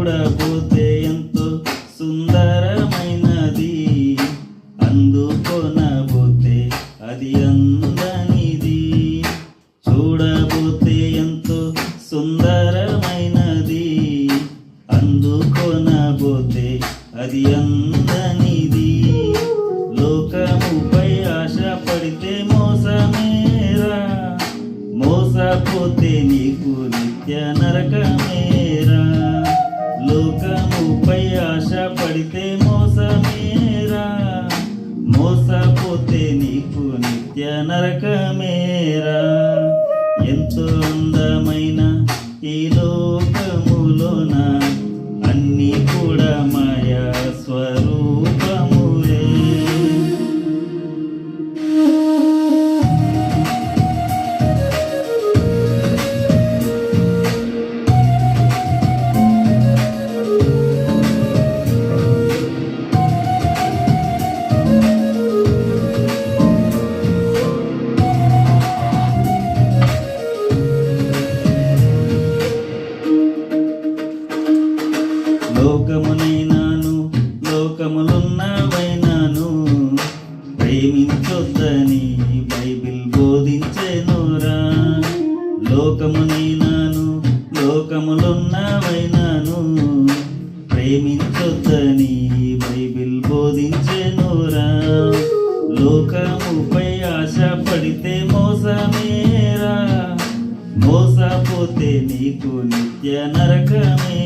చూడబోతే ఎంతో సుందరమైనది, అందుకొనబోతే అది అందనిది. చూడబోతే ఎంతో సుందరమైనది, అందుకొనబోతే అది అందనిది. లోకముపై ఆశ పడితే మోసమేరా, మోసపోతే నీకు నిత్య నరకమేరా. లోకముపై ఆశ పడితే మోసమేరా, మోసపోతే నీకు నిత్య నరకమేరా. ఎంతో అందమైన ఈ లోకములోన అన్నీ కూడా మాయా స్వరూపములే. లోకమునైనాను లోకములున్నవైనాను ప్రేమించొద్దని బైబిల్ బోధించెనురా. లోకమునైనాను లోకములున్నవైనాను ప్రేమించొద్దని బైబిల్ బోధించెనురా. లోకముపై ఆశ పడితే మోసమేరా, మోసపోతే నీకు నిత్య నరకమే.